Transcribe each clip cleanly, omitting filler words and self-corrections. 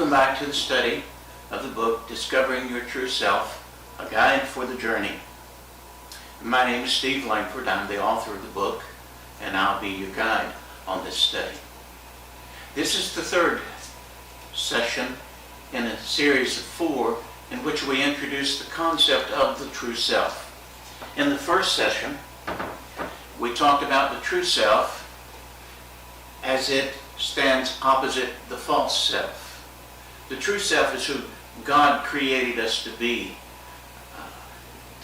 Welcome back to the study of the book, Discovering Your True Self, A Guide for the Journey. My name is Steve Langford. I'm the author of the book, and I'll be your guide on this study. This is the third session in a series of 4 in which we introduce the concept of the true self. In the first session, we talked about the true self as it stands opposite the false self. The true self is who God created us to be.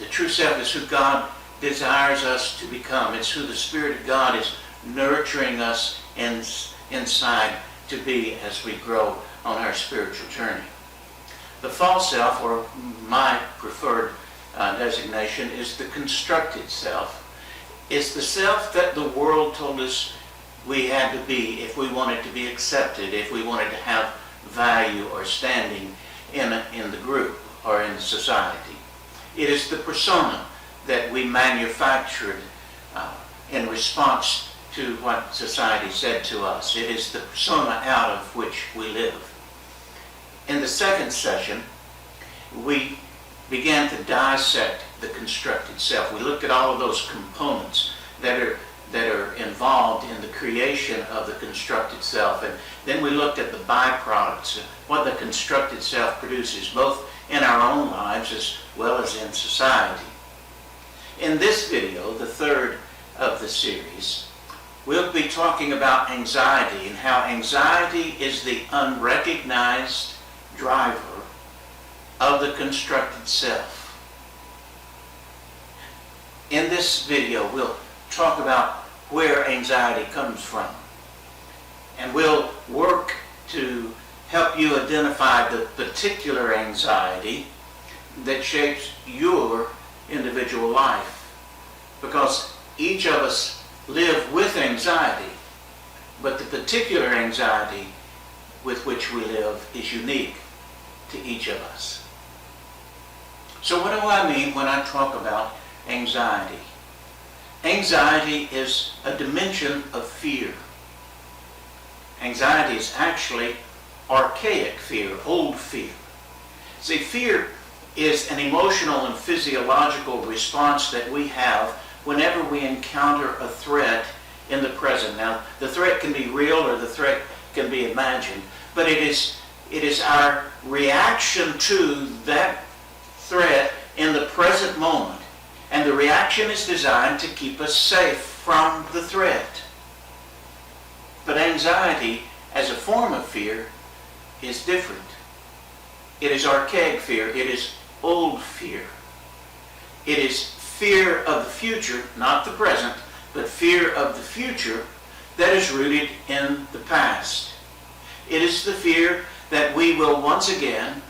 The true self is who God desires us to become. It's who the Spirit of God is nurturing us inside to be as we grow on our spiritual journey. The false self, or my preferred designation, is the constructed self. It's the self that the world told us we had to be if we wanted to be accepted, if we wanted to have value or standing in the group or in society. It is the persona that we manufactured in response to what society said to us. It is the persona out of which we live. In the second session, we began to dissect the constructed self. We looked at all of those components that are involved in the creation of the constructed self. And then we looked at the byproducts, what the constructed self produces, both in our own lives as well as in society. In this video, the third of the series, we'll be talking about anxiety and how anxiety is the unrecognized driver of the constructed self. In this video, we'll talk about where anxiety comes from. And we'll work to help you identify the particular anxiety that shapes your individual life. Because each of us live with anxiety, but the particular anxiety with which we live is unique to each of us. So what do I mean when I talk about anxiety? Anxiety is a dimension of fear. Anxiety is actually archaic fear, old fear. See, fear is an emotional and physiological response that we have whenever we encounter a threat in the present. Now, the threat can be real or the threat can be imagined, but it is our reaction to that threat in the present moment. And the reaction is designed to keep us safe from the threat. But anxiety, as a form of fear, is different. It is archaic fear. It is old fear. It is fear of the future, not the present, but fear of the future that is rooted in the past. It is the fear that we will once again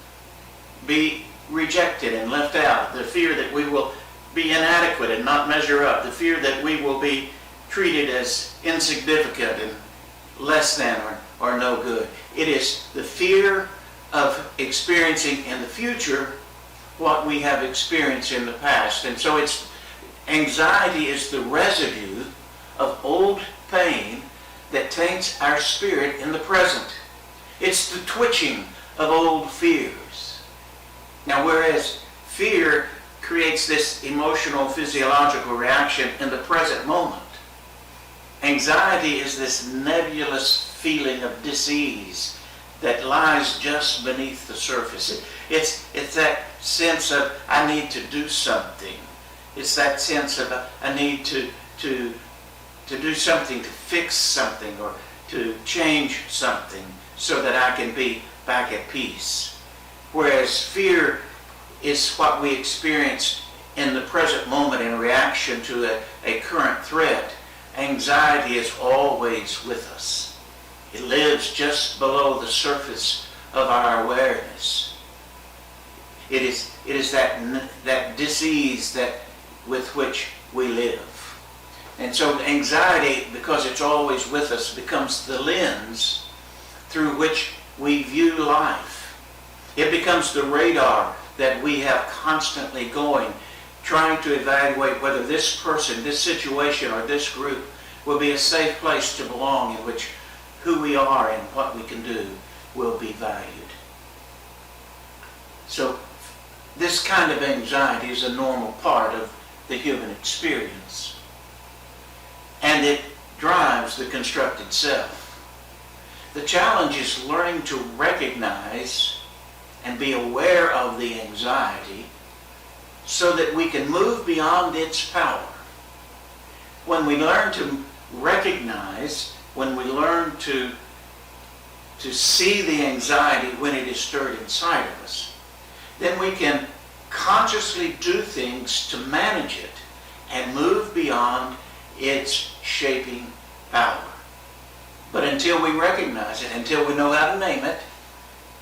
be rejected and left out. The fear that we will be inadequate and not measure up. The fear that we will be treated as insignificant and less than or no good. It is the fear of experiencing in the future what we have experienced in the past. And so anxiety is the residue of old pain that taints our spirit in the present. It's the twitching of old fears. Now, whereas fear creates this emotional, physiological reaction in the present moment, anxiety is this nebulous feeling of dis-ease that lies just beneath the surface. It's that sense of, I need to do something. It's that sense of, I need to do something, to fix something, or to change something so that I can be back at peace. Whereas fear is what we experience in the present moment in reaction to a current threat. Anxiety is always with us. It lives just below the surface of our awareness. It is that dis-ease with which we live. And so anxiety, because it's always with us, becomes the lens through which we view life. It becomes the radar that we have constantly going, trying to evaluate whether this person, this situation, or this group will be a safe place to belong, in which who we are and what we can do will be valued. So this kind of anxiety is a normal part of the human experience. And it drives the constructed self. The challenge is learning to recognize and be aware of the anxiety so that we can move beyond its power. When we learn to recognize, when we learn to see the anxiety when it is stirred inside of us, then we can consciously do things to manage it and move beyond its shaping power. But until we recognize it, until we know how to name it,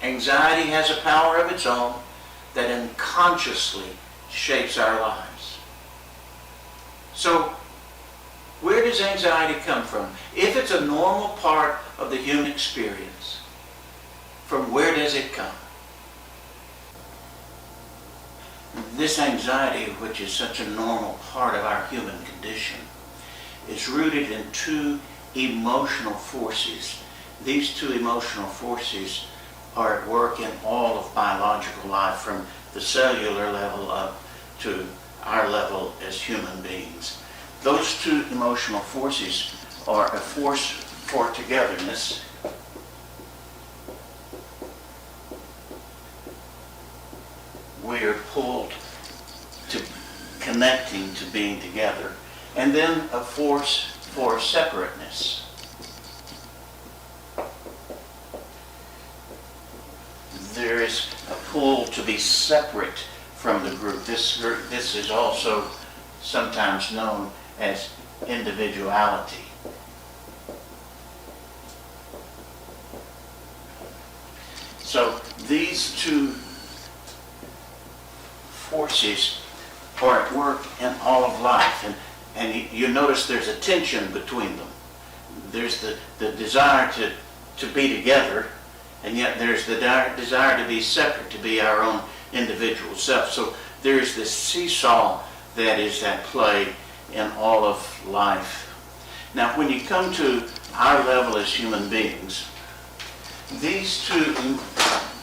anxiety has a power of its own that unconsciously shapes our lives. So, where does anxiety come from? If it's a normal part of the human experience, from where does it come? This anxiety, which is such a normal part of our human condition, is rooted in two emotional forces. These two emotional forces are at work in all of biological life, from the cellular level up to our level as human beings. Those two emotional forces are a force for togetherness we are pulled to connecting, to being together, and then a force for separateness. There is a pull to be separate from the group. This is also sometimes known as individuality. So these two forces are at work in all of life, and you notice there's a tension between them. There's the desire to be together, and yet there's the desire to be separate, to be our own individual self. So there's this seesaw that is at play in all of life. Now, when you come to our level as human beings, these two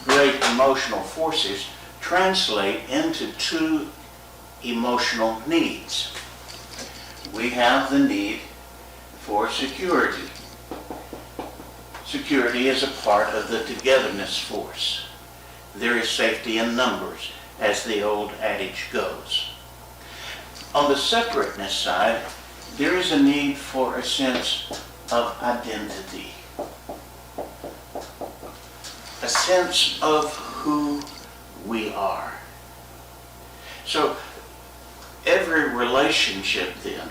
great emotional forces translate into two emotional needs. We have the need for security. Security is a part of the togetherness force. There is safety in numbers, as the old adage goes. On the separateness side, there is a need for a sense of identity. A sense of who we are. So every relationship then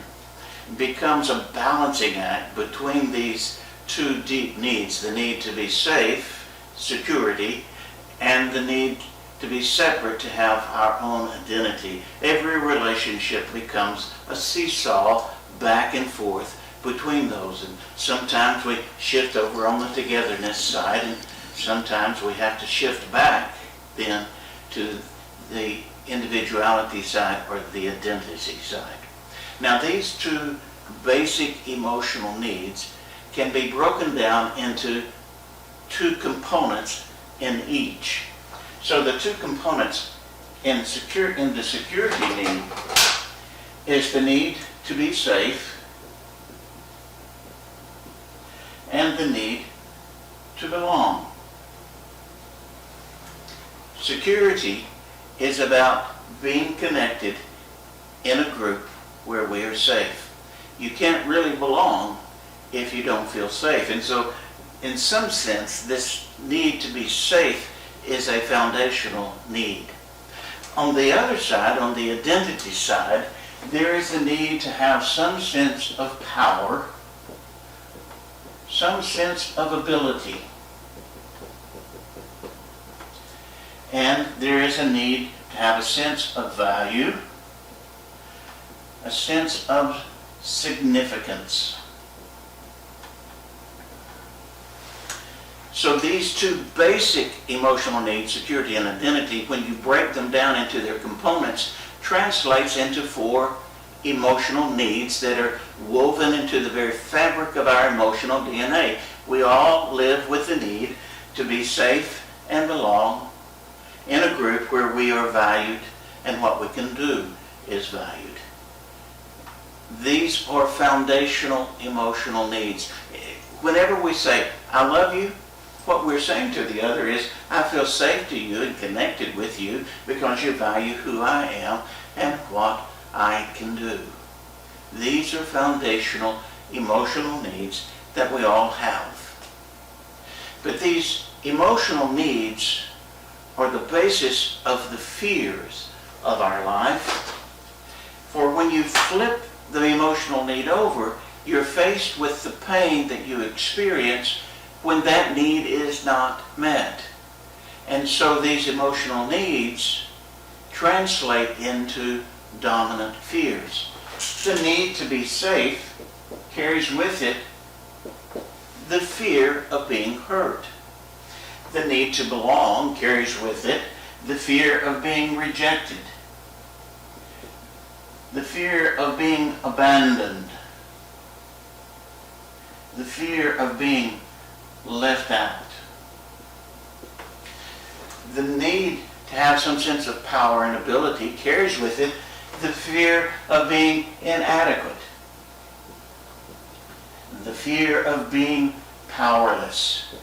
becomes a balancing act between these two deep needs, the need to be safe, security, and the need to be separate, to have our own identity. Every relationship becomes a seesaw back and forth between those, and sometimes we shift over on the togetherness side, and sometimes we have to shift back then to the individuality side or the identity side. Now, these two basic emotional needs can be broken down into two components in each. So the two components in the security need is the need to be safe and the need to belong. Security is about being connected in a group where we are safe. You can't really belong if you don't feel safe. And so, in some sense, this need to be safe is a foundational need. On the other side, on the identity side, there is a need to have some sense of power, some sense of ability. And there is a need to have a sense of value, a sense of significance. So these two basic emotional needs, security and identity, when you break them down into their components, translates into four emotional needs that are woven into the very fabric of our emotional DNA. We all live with the need to be safe and belong in a group where we are valued and what we can do is valued. These are foundational emotional needs. Whenever we say, I love you, what we're saying to the other is, I feel safe to you and connected with you because you value who I am and what I can do. These are foundational emotional needs that we all have. But these emotional needs are the basis of the fears of our life. For when you flip the emotional need over, you're faced with the pain that you experience when that need is not met. And so these emotional needs translate into dominant fears. The need to be safe carries with it the fear of being hurt. The need to belong carries with it the fear of being rejected, the fear of being abandoned, the fear of being left out. The need to have some sense of power and ability carries with it the fear of being inadequate, the fear of being powerless.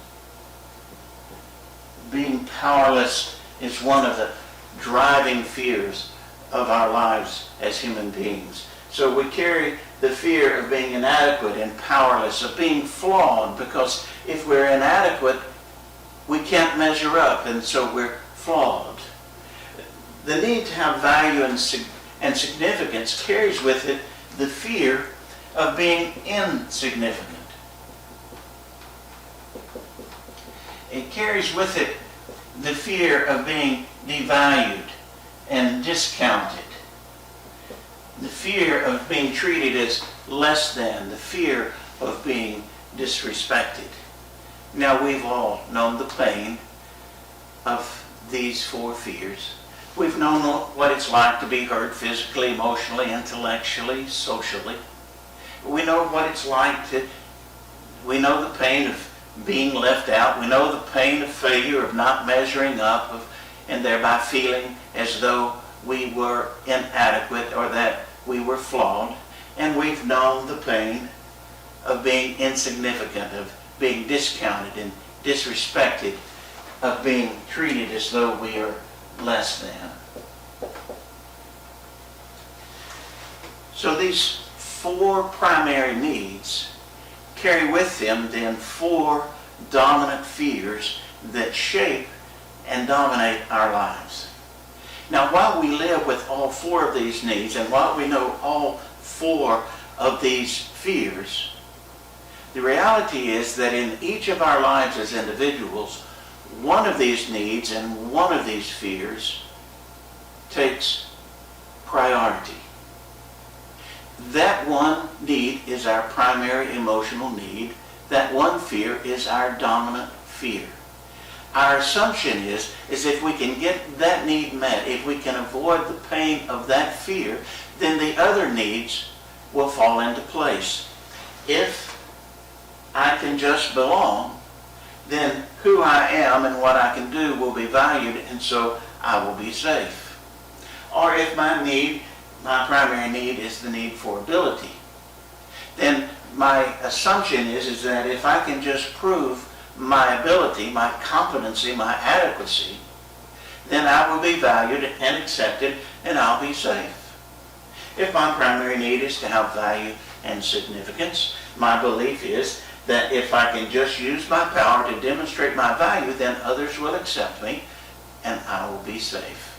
Being powerless is one of the driving fears of our lives as human beings. So we carry the fear of being inadequate and powerless, of being flawed, because if we're inadequate, we can't measure up, and so we're flawed. The need to have value and significance carries with it the fear of being insignificant. It carries with it the fear of being devalued and discounted, the fear of being treated as less than, the fear of being disrespected. Now, we've all known the pain of these four fears. We've known what it's like to be hurt physically, emotionally, intellectually, socially. We know what it's like we know the pain of being left out. We know the pain of failure, of not measuring up, and thereby feeling as though we were inadequate or that we were flawed. And we've known the pain of being insignificant, of being discounted and disrespected, of being treated as though we are less than. So these four primary needs carry with them then four dominant fears that shape and dominate our lives. Now, while we live with all four of these needs, and while we know all four of these fears, the reality is that in each of our lives as individuals, one of these needs and one of these fears takes priority. That one need is our primary emotional need. That one fear is our dominant fear. Our assumption is if we can get that need met, if we can avoid the pain of that fear, then the other needs will fall into place. If I can just belong, then who I am and what I can do will be valued, and so I will be safe. Or if my primary need is the need for ability, then my assumption is that if I can just prove my ability, my competency, my adequacy, then I will be valued and accepted, and I'll be safe. If my primary need is to have value and significance, my belief is that if I can just use my power to demonstrate my value, then others will accept me, and I will be safe.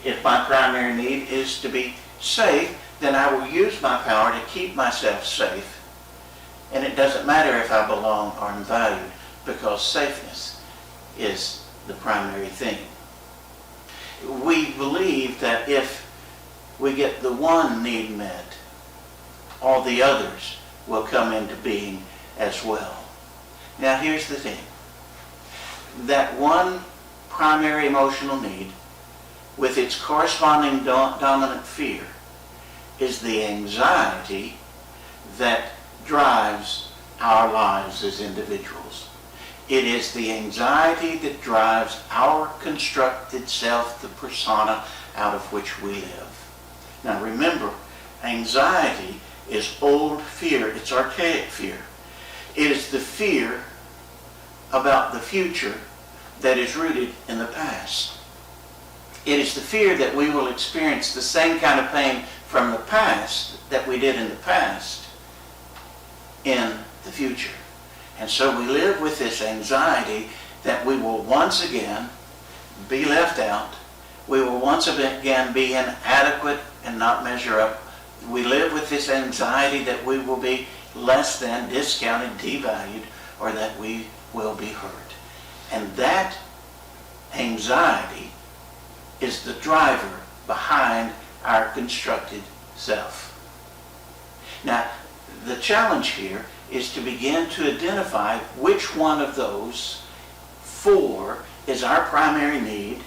If my primary need is to be safe, then I will use my power to keep myself safe. And it doesn't matter if I belong or am valued, because safeness is the primary thing. We believe that if we get the one need met, all the others will come into being as well. Now, here's the thing. That one primary emotional need with its corresponding dominant fear is the anxiety that drives our lives as individuals. It is the anxiety that drives our constructed self, the persona, out of which we live. Now remember, anxiety is old fear. It's archaic fear. It is the fear about the future that is rooted in the past. It is the fear that we will experience the same kind of pain from the past that we did in the past in the future. And so we live with this anxiety that we will once again be left out. We will once again be inadequate and not measure up. We live with this anxiety that we will be less than, discounted, devalued, or that we will be hurt. And that anxiety is the driver behind our constructed self. Now, the challenge here is to begin to identify which one of those four is our primary need,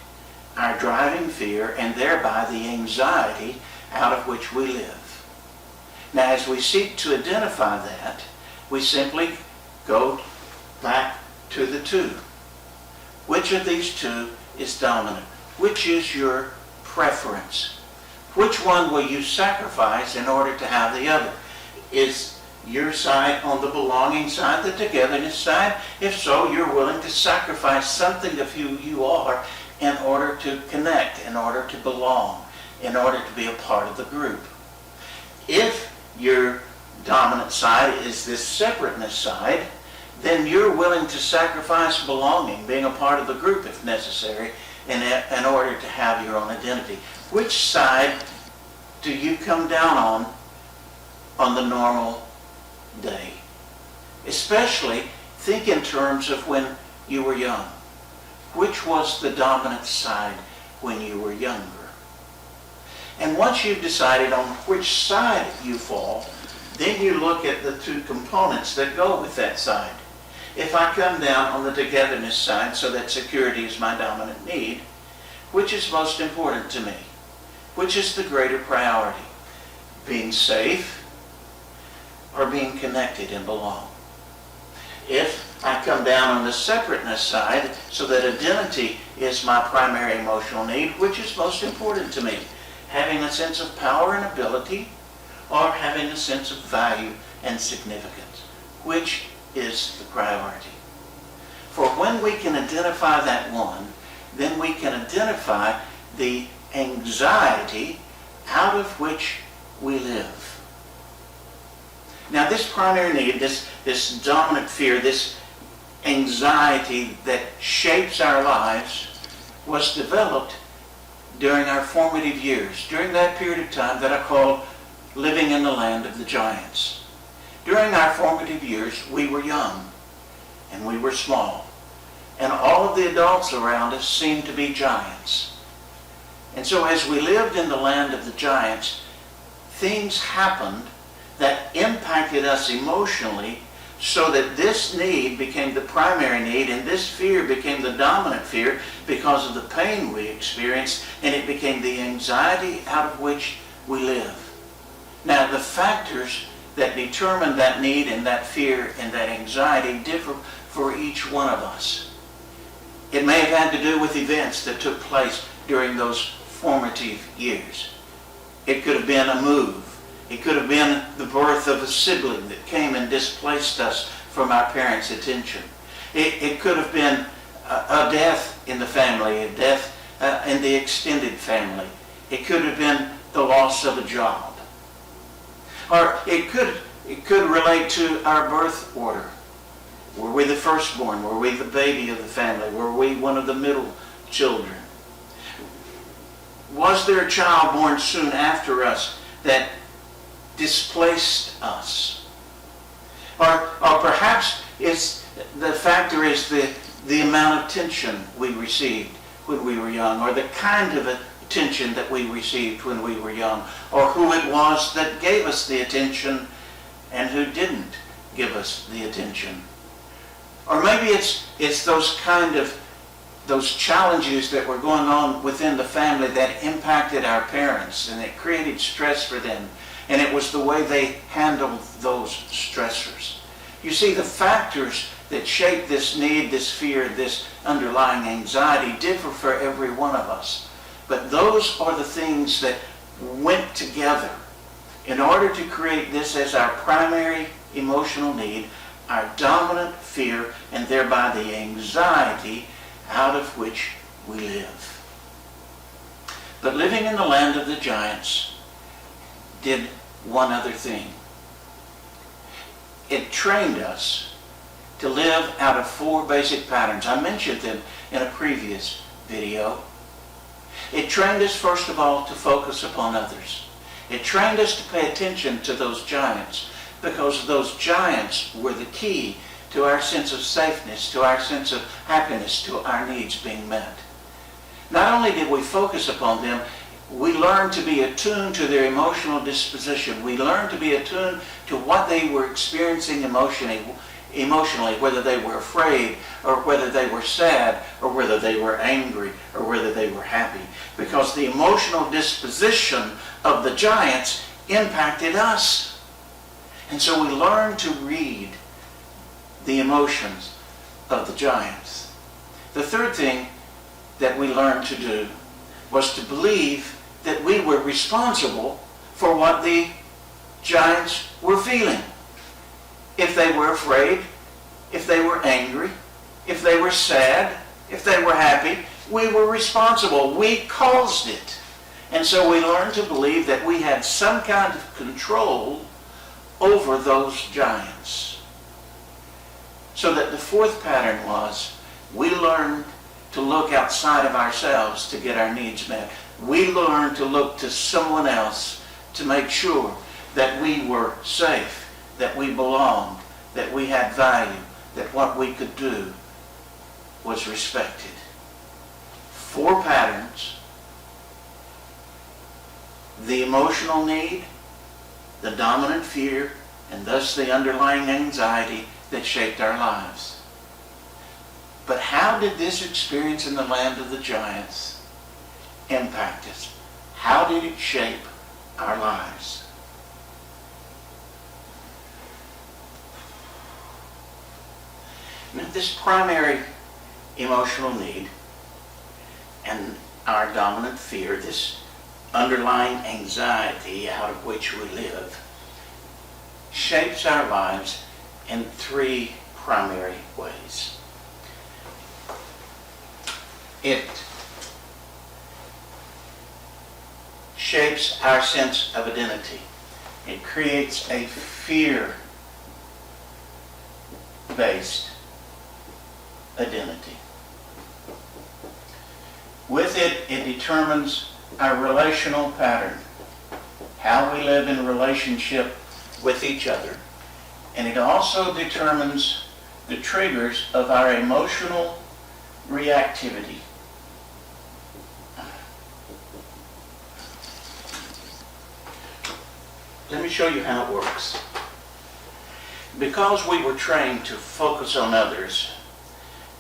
our driving fear, and thereby the anxiety out of which we live. Now, as we seek to identify that, we simply go back to the two. Which of these two is dominant? Which is your preference? Which one will you sacrifice in order to have the other? Is your side on the belonging side, the togetherness side? If so, you're willing to sacrifice something of who you are in order to connect, in order to belong, in order to be a part of the group. If your dominant side is this separateness side, then you're willing to sacrifice belonging, being a part of the group if necessary, in order to have your own identity. Which side do you come down on the normal day? Especially think in terms of when you were young. Which was the dominant side when you were younger? And once you've decided on which side you fall, then you look at the two components that go with that side. If I come down on the togetherness side, so that security is my dominant need, which is most important to me? Which is the greater priority? Being safe or being connected and belong? If I come down on the separateness side, so that identity is my primary emotional need, which is most important to me? Having a sense of power and ability, or having a sense of value and significance? Which is the priority? For when we can identify that one, then we can identify the anxiety out of which we live. Now this primary need, this dominant fear, this anxiety that shapes our lives, was developed during our formative years, during that period of time that I call living in the land of the giants. During our formative years, we were young and we were small, and all of the adults around us seemed to be giants. And so as we lived in the land of the giants, things happened that impacted us emotionally, so that this need became the primary need and this fear became the dominant fear because of the pain we experienced, and it became the anxiety out of which we live. Now, the factors that determine that need and that fear and that anxiety differ for each one of us. It may have had to do with events that took place during those formative years. It could have been a move. It could have been the birth of a sibling that came and displaced us from our parents' attention. It could have been a death in the family, a death in the extended family. It could have been the loss of a job. Or it could relate to our birth order. Were we the firstborn? Were we the baby of the family? Were we one of the middle children? Was there a child born soon after us that displaced us? Or perhaps the factor is the amount of attention we received when we were young, or the kind of attention that we received when we were young, or who it was that gave us the attention and who didn't give us the attention. Or maybe it's those challenges that were going on within the family that impacted our parents, and it created stress for them. And it was the way they handled those stressors. You see, the factors that shape this need, this fear, this underlying anxiety differ for every one of us. But those are the things that went together in order to create this as our primary emotional need, our dominant fear, and thereby the anxiety out of which we live. But living in the land of the giants did one other thing. It trained us to live out of 4 basic patterns. I mentioned them in a previous video. It trained us, first of all, to focus upon others. It trained us to pay attention to those giants, because those giants were the key to our sense of safeness, to our sense of happiness, to our needs being met. Not only did we focus upon them, we learned to be attuned to their emotional disposition. We learned to be attuned to what they were experiencing emotionally, whether they were afraid, or whether they were sad, or whether they were angry, or whether they were happy. Because the emotional disposition of the giants impacted us. And so we learned to read the emotions of the giants. The third thing that we learned to do was to believe that we were responsible for what the giants were feeling. If they were afraid, if they were angry, if they were sad, if they were happy, we were responsible. We caused it. And so we learned to believe that we had some kind of control over those giants. So that the fourth pattern was, we learned to look outside of ourselves to get our needs met. We learned to look to someone else to make sure that we were safe, that we belonged, that we had value, that what we could do was respected. 4 patterns: the emotional need, the dominant fear, and thus the underlying anxiety that shaped our lives. But how did this experience in the land of the giants impact us? How did it shape our lives? Now, this primary emotional need and our dominant fear, this underlying anxiety out of which we live, shapes our lives in 3 primary ways. It shapes our sense of identity. It creates a fear-based identity. With it, it determines our relational pattern, how we live in relationship with each other. And it also determines the triggers of our emotional reactivity. Let me show you how it works. Because we were trained to focus on others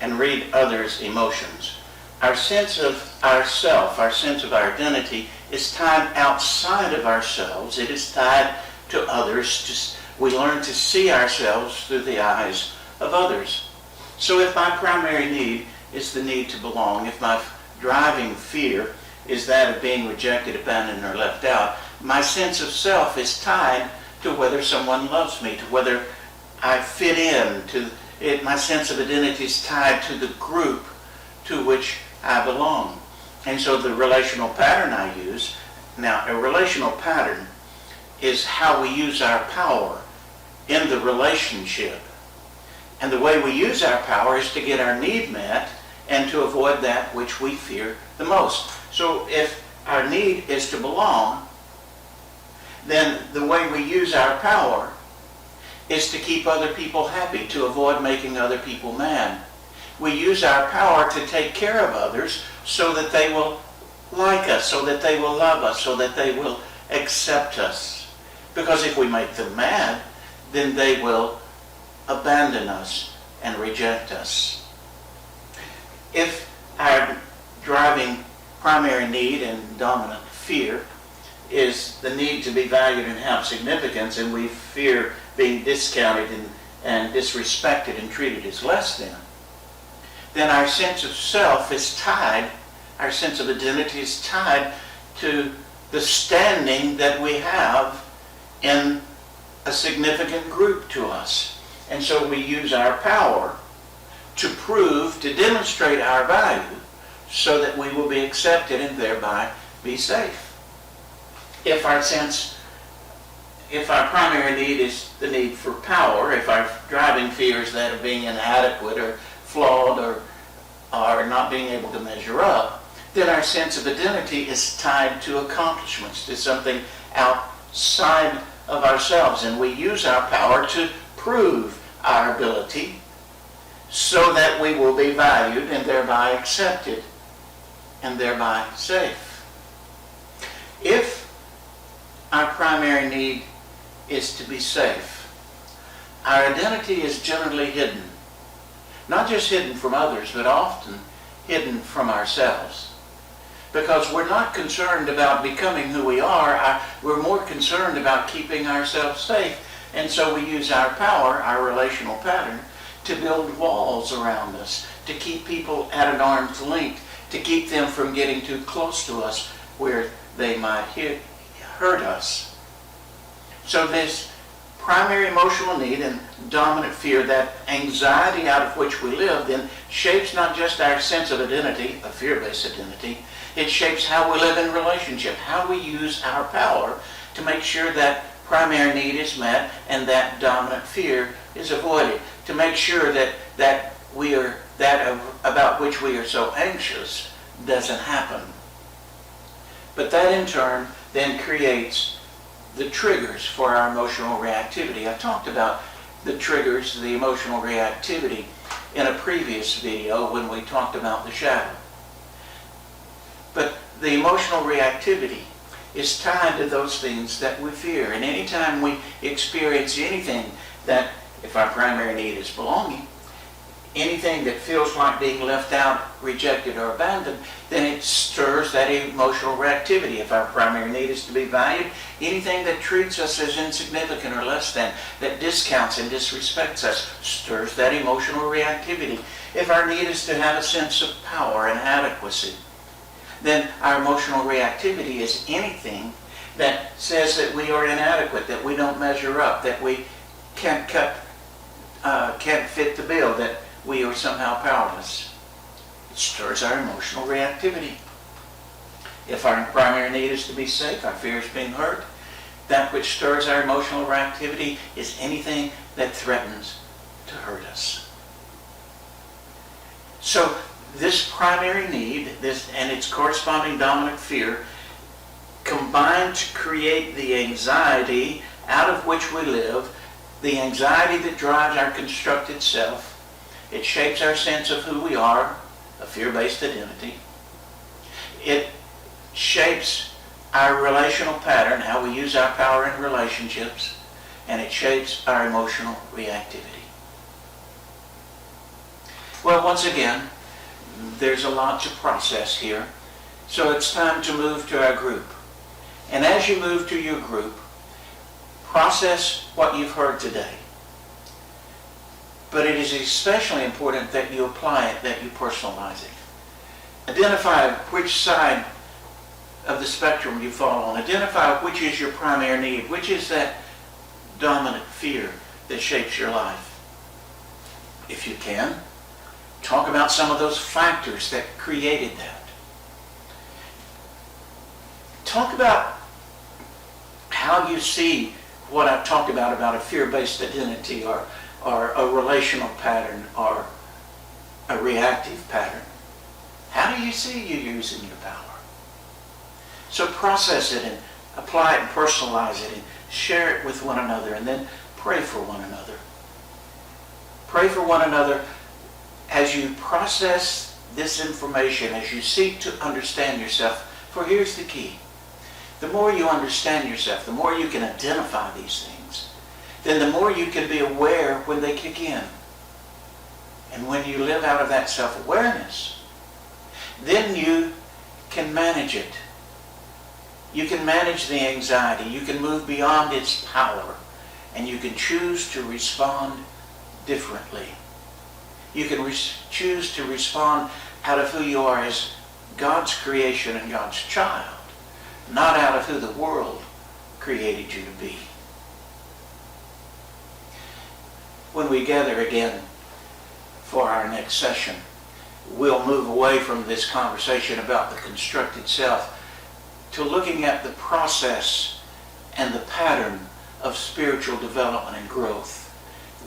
and read others' emotions, our sense of ourself, our sense of our identity, is tied outside of ourselves. It is tied to others. We learn to see ourselves through the eyes of others. So if my primary need is the need to belong, if my driving fear is that of being rejected, abandoned, or left out, my sense of self is tied to whether someone loves me, to whether I fit in, to it. My sense of identity is tied to the group to which I belong. And so the relational pattern I use, now a relational pattern is how we use our power in the relationship. And the way we use our power is to get our need met and to avoid that which we fear the most. So if our need is to belong, then the way we use our power is to keep other people happy, to avoid making other people mad. We use our power to take care of others so that they will like us, so that they will love us, so that they will accept us. Because if we make them mad, then they will abandon us and reject us. If our driving primary need and dominant fear is the need to be valued and have significance, and we fear being discounted and disrespected and treated as less than, then our sense of self is tied, our sense of identity is tied to the standing that we have in a significant group to us. And so we use our power to prove, to demonstrate our value so that we will be accepted and thereby be safe. If our primary need is the need for power, if our driving fear is that of being inadequate or flawed or not being able to measure up, then our sense of identity is tied to accomplishments, to something outside of ourselves. And we use our power to prove our ability so that we will be valued and thereby accepted and thereby safe. If our primary need is to be safe, our identity is generally hidden. Not just hidden from others, but often hidden from ourselves. Because we're not concerned about becoming who we are, we're more concerned about keeping ourselves safe. And so we use our power, our relational pattern, to build walls around us, to keep people at an arm's length, to keep them from getting too close to us where they might hurt us. So this primary emotional need and dominant fear, that anxiety out of which we live, then shapes not just our sense of identity, a fear-based identity, it shapes how we live in relationship, how we use our power to make sure that primary need is met and that dominant fear is avoided, to make sure that about which we are so anxious doesn't happen. But that in turn then creates the triggers for our emotional reactivity. I talked about the triggers, the emotional reactivity, in a previous video when we talked about the shadow. But the emotional reactivity is tied to those things that we fear. And anytime we experience anything that, if our primary need is belonging, anything that feels like being left out, rejected, or abandoned, then it stirs that emotional reactivity. If our primary need is to be valued, anything that treats us as insignificant or less than, that discounts and disrespects us, stirs that emotional reactivity. If our need is to have a sense of power and adequacy, then our emotional reactivity is anything that says that we are inadequate, that we don't measure up, that we can't fit the bill, that we are somehow powerless. It stirs our emotional reactivity. If our primary need is to be safe, our fear is being hurt, that which stirs our emotional reactivity is anything that threatens to hurt us. So this primary need, and its corresponding dominant fear, combine to create the anxiety out of which we live, the anxiety that drives our constructed self. It shapes our sense of who we are, a fear-based identity. It shapes our relational pattern, how we use our power in relationships, and it shapes our emotional reactivity. Well, once again, there's a lot to process here, so it's time to move to our group. And as you move to your group, process what you've heard today. But it is especially important that you apply it, that you personalize it. Identify which side of the spectrum you fall on. Identify which is your primary need, which is that dominant fear that shapes your life. If you can, talk about some of those factors that created that. Talk about how you see what I've talked about a fear-based identity or a relational pattern or a reactive pattern. How do you see you using your power? So process it and apply it and personalize it and share it with one another, and then pray for one another. Pray for one another as you process this information, as you seek to understand yourself. For here's the key. The more you understand yourself, the more you can identify these things, then the more you can be aware when they kick in. And when you live out of that self-awareness, then you can manage it. You can manage the anxiety. You can move beyond its power. And you can choose to respond differently. You can choose to respond out of who you are as God's creation and God's child, not out of who the world created you to be. When we gather again for our next session, we'll move away from this conversation about the constructed self to looking at the process and the pattern of spiritual development and growth.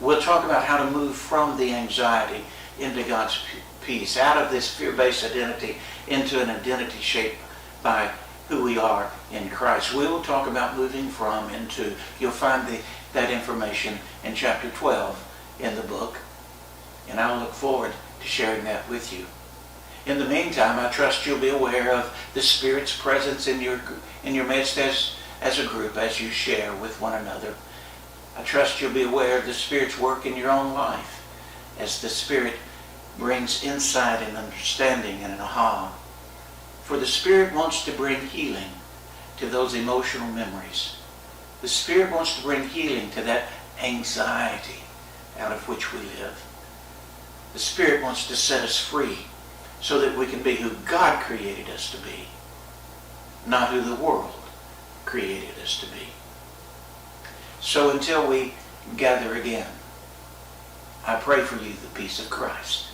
We'll talk about how to move from the anxiety into God's peace, out of this fear-based identity into an identity shaped by who we are in Christ. We will talk about moving from into. You'll find that information in chapter 12 in the book, and I'll look forward to sharing that with you. In the meantime, I trust you'll be aware of the Spirit's presence in your midst as a group, as you share with one another. I trust you'll be aware of the Spirit's work in your own life as the Spirit brings insight and understanding and an aha. For the Spirit wants to bring healing to those emotional memories. The Spirit wants to bring healing to that anxiety out of which we live. The Spirit wants to set us free so that we can be who God created us to be, not who the world created us to be. So until we gather again, I pray for you the peace of Christ.